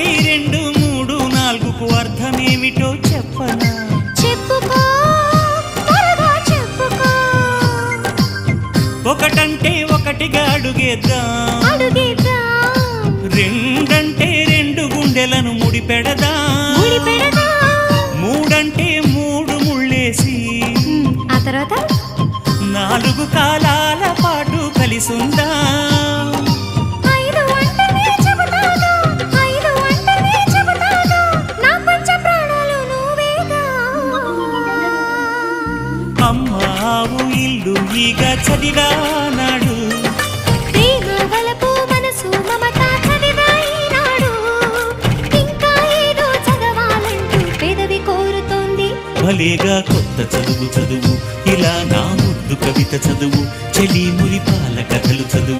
ఒకటి రెండు మూడు నాలుగుకు అర్థమేమిటో చెప్పనా? చెప్పుకో, త్వరగా చెప్పుకో. ఒకటంటే ఒకటిగా అడుగేద్దాం, రెండంటే రెండు గుండెలను ముడిపెడదాం, మూడంటే మూడు ముళ్ళేసి ఆ తర్వాత నాలుగు కాలాల పాటు కలిసుందాం. అమ్మావు ఇల్లు ఈగ చదివానాడు, భలేగా కొత్త చదువు చదువు, ఇలా నా ముద్దు కవిత చదువు, చెలి మురిపాల కథలు చదువు.